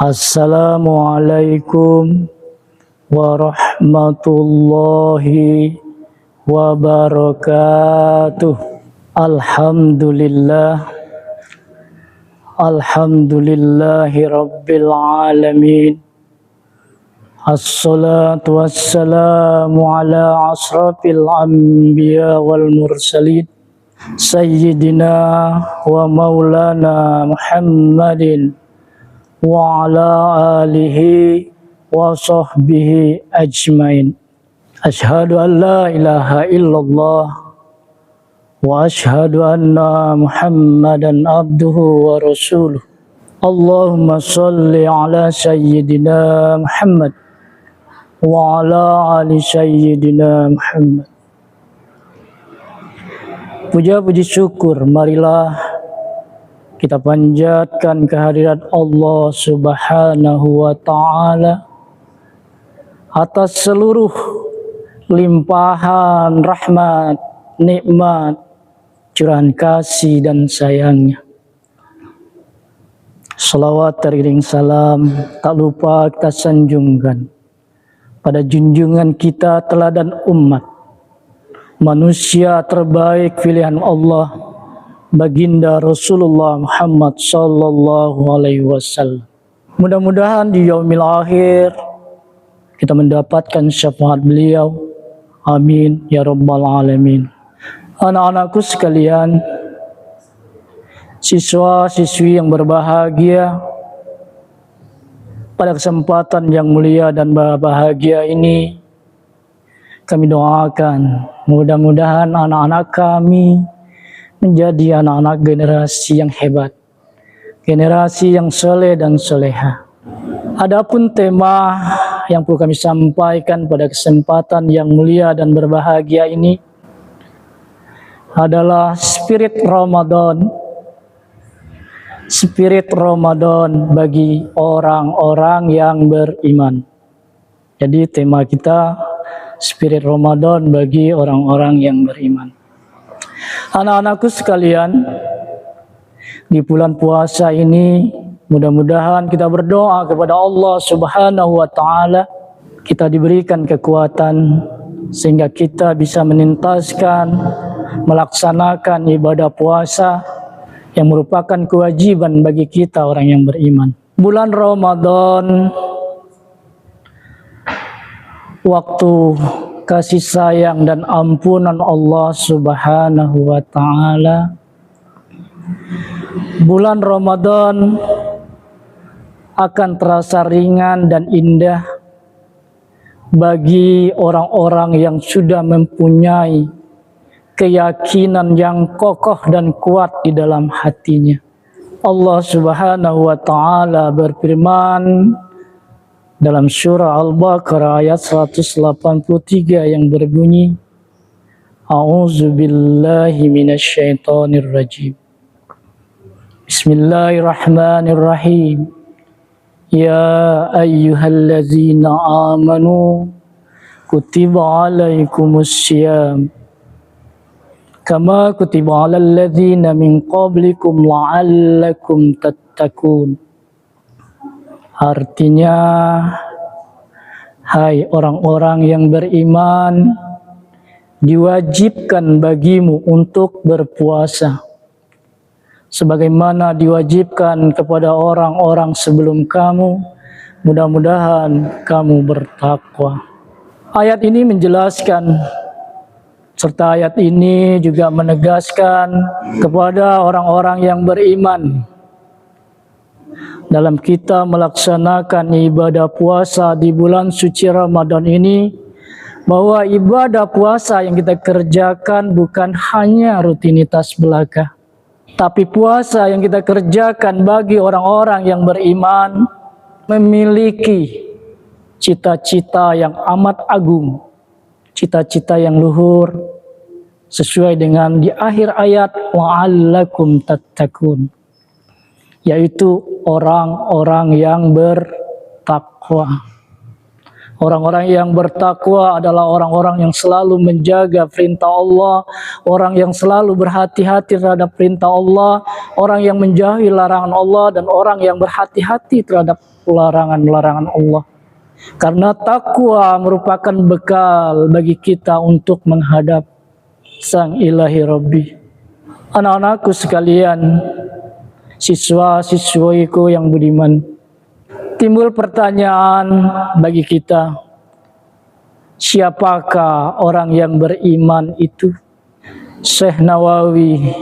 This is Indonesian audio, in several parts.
Assalamualaikum warahmatullahi wabarakatuh. Alhamdulillahi rabbil alamin. Assalatu wassalamu ala asrafil anbiya wal mursalin Sayyidina wa maulana Muhammadin wa ala alihi wa sahbihi ajmain. Ashhadu an la ilaha illallah wa ashhadu anna Muhammadan abduhu wa rasuluh. Allahumma salli ala Sayyidina Muhammad wa ala ali Sayyidina Muhammad. Puja-puji syukur marilah kita panjatkan kehadirat Allah Subhanahu wa ta'ala atas seluruh limpahan rahmat, nikmat, curahan kasih dan sayangnya. Salawat teriring salam tak lupa kita sanjungkan pada junjungan kita teladan umat, manusia terbaik pilihan Allah, Baginda Rasulullah Muhammad sallallahu alaihi wasallam. Mudah-mudahan di yaumil akhir kita mendapatkan syafaat beliau. Amin ya rabbal alamin. Anak-anakku sekalian, siswa-siswi yang berbahagia, pada kesempatan yang mulia dan bahagia ini kami doakan mudah-mudahan anak-anak kami menjadi anak-anak generasi yang hebat, generasi yang soleh dan soleha. Adapun tema yang perlu kami sampaikan pada kesempatan yang mulia dan berbahagia ini adalah spirit Ramadan. Spirit Ramadan bagi orang-orang yang beriman. Jadi tema kita spirit Ramadan bagi orang-orang yang beriman. Anak-anakku sekalian, di bulan puasa ini mudah-mudahan kita berdoa kepada Allah Subhanahu wa ta'ala, kita diberikan kekuatan sehingga kita bisa menuntaskan, melaksanakan ibadah puasa yang merupakan kewajiban bagi kita orang yang beriman. Bulan Ramadan, waktu kasih sayang dan ampunan Allah Subhanahu wa ta'ala. Bulan Ramadan akan terasa ringan dan indah bagi orang-orang yang sudah mempunyai keyakinan yang kokoh dan kuat di dalam hatinya. Allah Subhanahu wa ta'ala berfirman dalam surah Al-Baqarah ayat 183 yang berbunyi, A'udzu billahi minasyaitonir rajim. Bismillahirrahmanirrahim. Ya ayyuhallazina amanu kutiba alaikumus syiyam kama kutiba alal ladzina min qablikum la'allakum tattaqun. Artinya, hai orang-orang yang beriman, diwajibkan bagimu untuk berpuasa sebagaimana diwajibkan kepada orang-orang sebelum kamu, mudah-mudahan kamu bertakwa. Ayat ini menjelaskan, serta ayat ini juga menegaskan kepada orang-orang yang beriman dalam kita melaksanakan ibadah puasa di bulan suci Ramadan ini, bahwa ibadah puasa yang kita kerjakan bukan hanya rutinitas belaka, tapi puasa yang kita kerjakan bagi orang-orang yang beriman memiliki cita-cita yang amat agung, cita-cita yang luhur, sesuai dengan di akhir ayat wa'allakum tattaqun, yaitu orang-orang yang bertakwa. Orang-orang yang bertakwa adalah orang-orang yang selalu menjaga perintah Allah, orang yang selalu berhati-hati terhadap perintah Allah, orang yang menjauhi larangan Allah, dan orang yang berhati-hati terhadap larangan-larangan Allah. Karena takwa merupakan bekal bagi kita untuk menghadap Sang Ilahi Rabbi. Anak-anakku sekalian, siswa-siswiku yang budiman, timbul pertanyaan bagi kita, siapakah orang yang beriman itu? Syekh Nawawi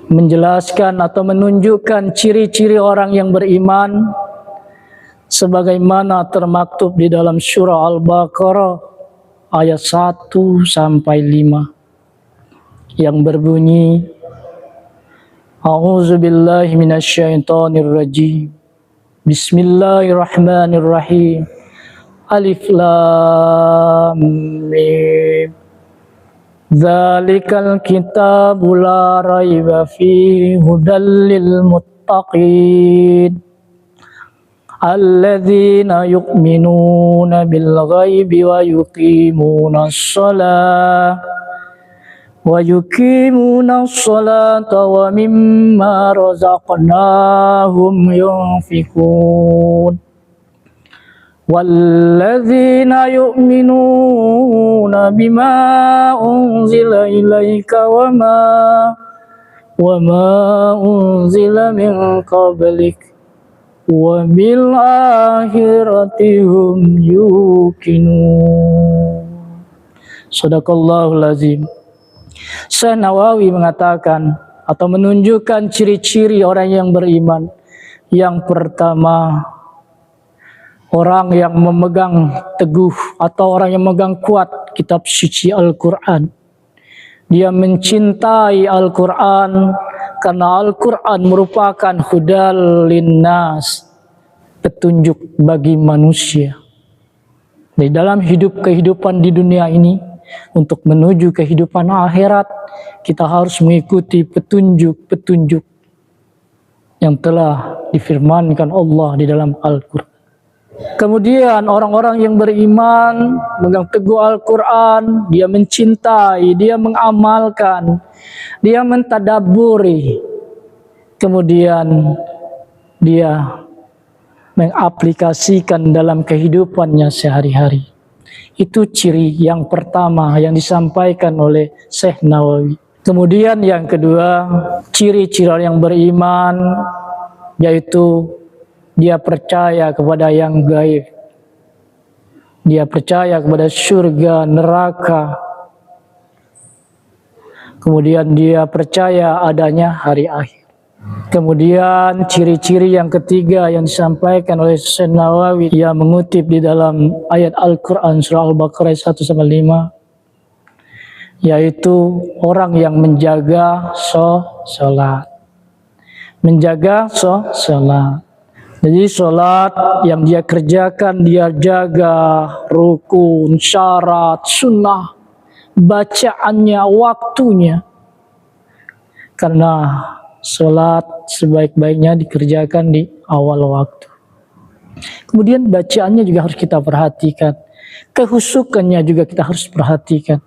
menjelaskan atau menunjukkan ciri-ciri orang yang beriman sebagaimana termaktub di dalam surah Al-Baqarah ayat 1 sampai 5 yang berbunyi, A'udzubillahi minasyaitonirrajim. Bismillahirrahmanirrahim. Alif Lam Mim. Dzalikal kitabu la raiba fihi hudal lil muttaqin alladzina yu'minuna bil ghaibi wa yuqimuna as-salata wa mimma razaqnahum yunfikun. وَالَّذِينَ يُؤْمِنُونَ بِمَا أُنْزِلَ إِلَيْكَ وَمَا أُنْزِلَ مِنْ قَبْلِكَ وَبِالْآخِرَةِ هُمْ يُوقِنُونَ. Shadaqallahul azim. Syekh Nawawi mengatakan atau menunjukkan ciri-ciri orang yang beriman. Yang pertama, orang yang memegang teguh atau orang yang memegang kuat kitab suci Al-Quran. Dia mencintai Al-Quran karena Al-Quran merupakan hudal linnas, petunjuk bagi manusia. Di dalam kehidupan di dunia ini, untuk menuju kehidupan akhirat, kita harus mengikuti petunjuk-petunjuk yang telah difirmankan Allah di dalam Al-Quran. Kemudian orang-orang yang beriman memegang teguh Al-Quran, dia mencintai, dia mengamalkan, dia mentadaburi, kemudian dia mengaplikasikan dalam kehidupannya sehari-hari. Itu ciri yang pertama yang disampaikan oleh Syekh Nawawi. Kemudian yang kedua, ciri-ciri orang yang beriman yaitu dia percaya kepada yang gaib. Dia percaya kepada surga, neraka. Kemudian dia percaya adanya hari akhir. Kemudian ciri-ciri yang ketiga yang disampaikan oleh Syekh Nawawi, ia mengutip di dalam ayat Al-Quran surah Al-Baqarah 1-5, yaitu orang yang menjaga sholat. Menjaga sholat. Jadi sholat yang dia kerjakan, dia jaga rukun, syarat, sunnah, bacaannya, waktunya. Karena sholat sebaik-baiknya dikerjakan di awal waktu. Kemudian bacaannya juga harus kita perhatikan. Kehusukannya juga kita harus perhatikan.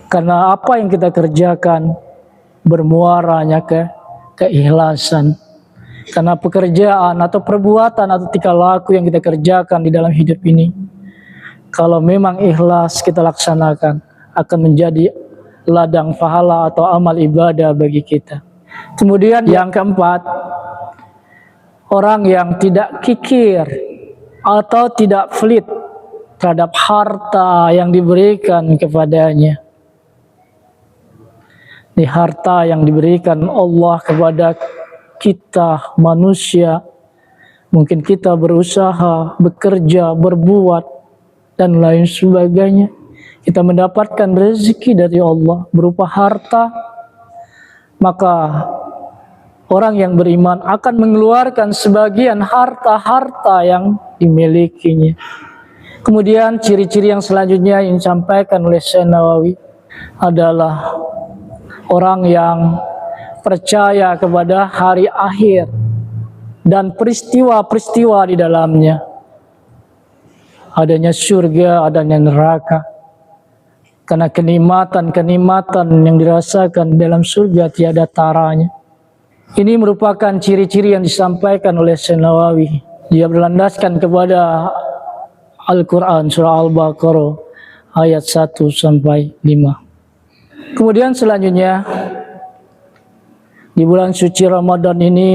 Karena apa yang kita kerjakan bermuaranya keikhlasan. Karena pekerjaan atau perbuatan atau tingkah laku yang kita kerjakan di dalam hidup ini, kalau memang ikhlas kita laksanakan, akan menjadi ladang pahala atau amal ibadah bagi kita. Kemudian yang keempat, orang yang tidak kikir atau tidak pelit terhadap harta yang diberikan kepadanya. Di harta yang diberikan Allah kepada kita manusia, mungkin kita berusaha, bekerja, berbuat, dan lain sebagainya. Kita mendapatkan rezeki dari Allah berupa harta, maka orang yang beriman akan mengeluarkan sebagian harta-harta yang dimilikinya. Kemudian ciri-ciri yang selanjutnya yang disampaikan oleh Syekh Nawawi adalah orang yang percaya kepada hari akhir dan peristiwa-peristiwa di dalamnya. Adanya surga, adanya neraka. Karena kenikmatan-kenikmatan yang dirasakan dalam surga tiada taranya. Ini merupakan ciri-ciri yang disampaikan oleh Syekh Nawawi. Dia berlandaskan kepada Al-Quran surah Al-Baqarah ayat 1 sampai 5. Kemudian selanjutnya di bulan suci Ramadan ini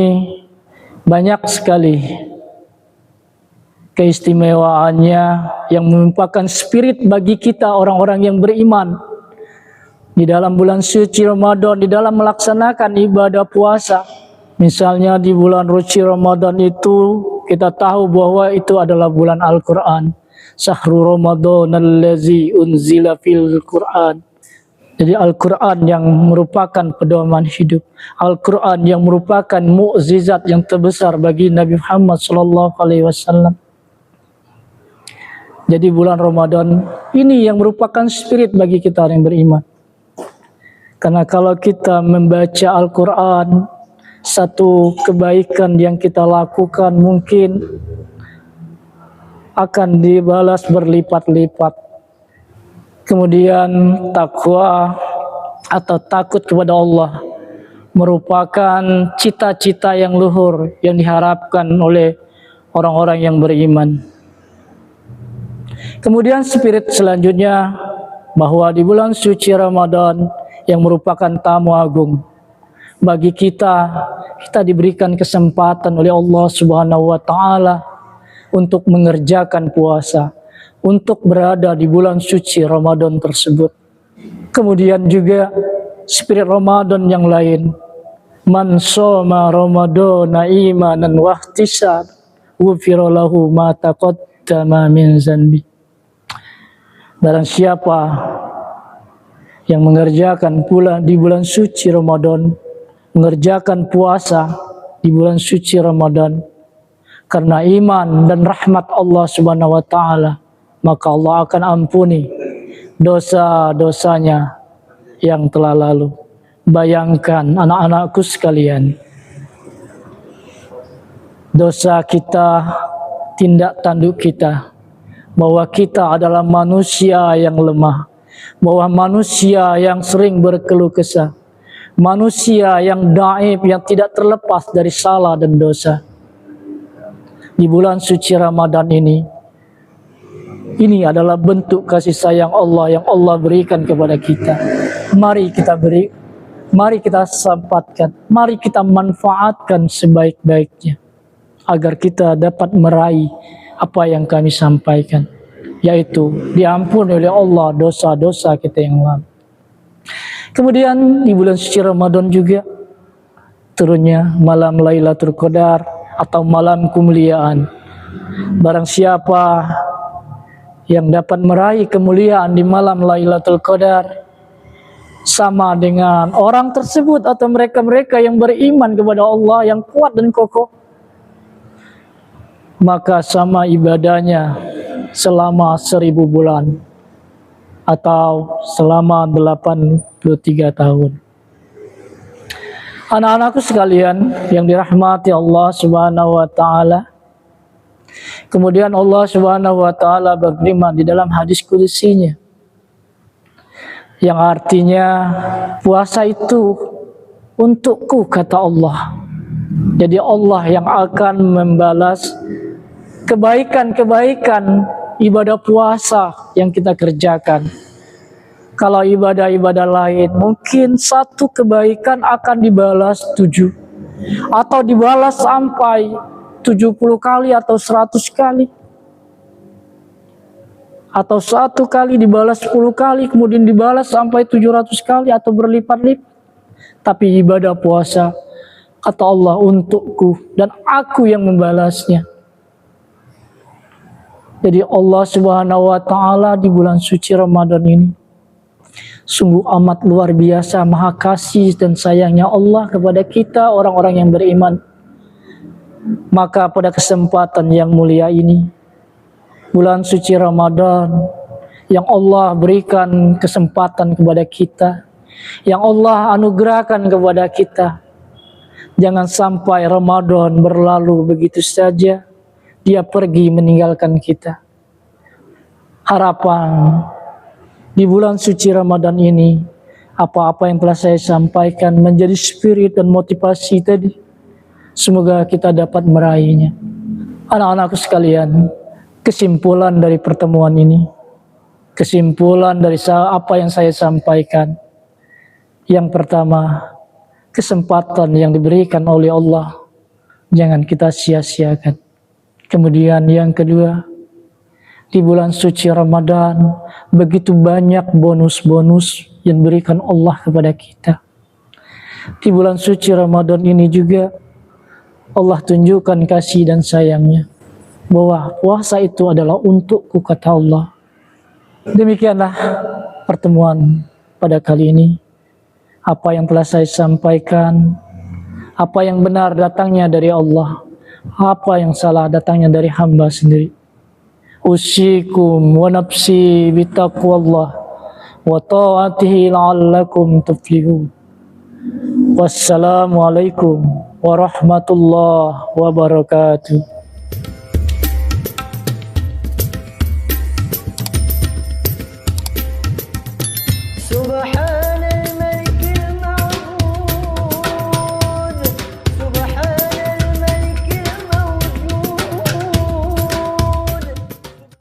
banyak sekali keistimewaannya yang merupakan spirit bagi kita orang-orang yang beriman. Di dalam bulan suci Ramadan, di dalam melaksanakan ibadah puasa. Misalnya di bulan suci Ramadan itu kita tahu bahwa itu adalah bulan Al-Quran. Syahrul Ramadan allazi unzila fil Quran. Jadi Al-Quran yang merupakan pedoman hidup. Al-Quran yang merupakan mukjizat yang terbesar bagi Nabi Muhammad SAW. Jadi bulan Ramadan ini yang merupakan spirit bagi kita yang beriman. Karena kalau kita membaca Al-Quran, satu kebaikan yang kita lakukan mungkin akan dibalas berlipat-lipat. Kemudian takwa atau takut kepada Allah merupakan cita-cita yang luhur yang diharapkan oleh orang-orang yang beriman. Kemudian spirit selanjutnya bahwa di bulan suci Ramadan yang merupakan tamu agung bagi kita diberikan kesempatan oleh Allah Subhanahu wa taala untuk mengerjakan puasa, untuk berada di bulan suci Ramadan tersebut. Kemudian juga spirit Ramadan yang lain, man shoma ramadana imanan wa ihtisab ghufira lahu ma taqaddama min zanbi. Barang siapa yang mengerjakan pula di bulan suci Ramadan, mengerjakan puasa di bulan suci Ramadan karena iman dan rahmat Allah Subhanahu wa taala, maka Allah akan ampuni dosa-dosanya yang telah lalu. Bayangkan anak-anakku sekalian, dosa kita, tindak tanduk kita, bahwa kita adalah manusia yang lemah, bahwa manusia yang sering berkeluh kesah, manusia yang daif, yang tidak terlepas dari salah dan dosa. Di bulan suci Ramadan ini adalah bentuk kasih sayang Allah yang Allah berikan kepada kita. Mari kita sempatkan, mari kita manfaatkan sebaik-baiknya agar kita dapat meraih apa yang kami sampaikan, yaitu diampuni oleh Allah dosa-dosa kita yang lalu. Kemudian di bulan suci Ramadan juga turunnya malam Lailatul Qadar atau malam kemuliaan. Barang siapa yang dapat meraih kemuliaan di malam Lailatul Qadar, sama dengan orang tersebut atau mereka-mereka yang beriman kepada Allah yang kuat dan kokoh, maka sama ibadahnya selama 1000 bulan atau selama 83 tahun. Anak-anakku sekalian yang dirahmati Allah Subhanahu wa taala. Kemudian Allah Subhanahu wa taala berfirman di dalam hadis qudsinya, yang artinya puasa itu untukku, kata Allah. Jadi Allah yang akan membalas kebaikan-kebaikan ibadah puasa yang kita kerjakan. Kalau ibadah-ibadah lain mungkin satu kebaikan akan dibalas 7 atau dibalas sampai 70 kali atau 100 kali. Atau satu kali dibalas 10 kali, kemudian dibalas sampai 700 kali atau berlipat-lipat. Tapi ibadah puasa, kata Allah, untukku dan aku yang membalasnya. Jadi Allah Subhanahu wa taala di bulan suci Ramadan ini sungguh amat luar biasa maha kasih dan sayangnya Allah kepada kita orang-orang yang beriman. Maka pada kesempatan yang mulia ini, bulan suci Ramadan yang Allah berikan kesempatan kepada kita, yang Allah anugerahkan kepada kita, jangan sampai Ramadan berlalu begitu saja, dia pergi meninggalkan kita. Harapan di bulan suci Ramadan ini Apa-apa yang telah saya sampaikan menjadi spirit dan motivasi tadi, semoga kita dapat meraihnya. Anak-anakku sekalian, kesimpulan dari pertemuan ini, kesimpulan dari apa yang saya sampaikan. Yang pertama, kesempatan yang diberikan oleh Allah jangan kita sia-siakan. Kemudian yang kedua, di bulan suci Ramadan begitu banyak bonus-bonus yang diberikan Allah kepada kita. Di bulan suci Ramadan ini juga Allah tunjukkan kasih dan sayangnya, bahwa puasa itu adalah untukku, kata Allah. Demikianlah pertemuan pada kali ini. Apa yang telah saya sampaikan, apa yang benar datangnya dari Allah, apa yang salah datangnya dari hamba sendiri. Usikum wa nafsi bitaqwallah wa ta'atihi la'allakum tuflihun. Wassalamualaikum warahmatullahi wabarakatuh.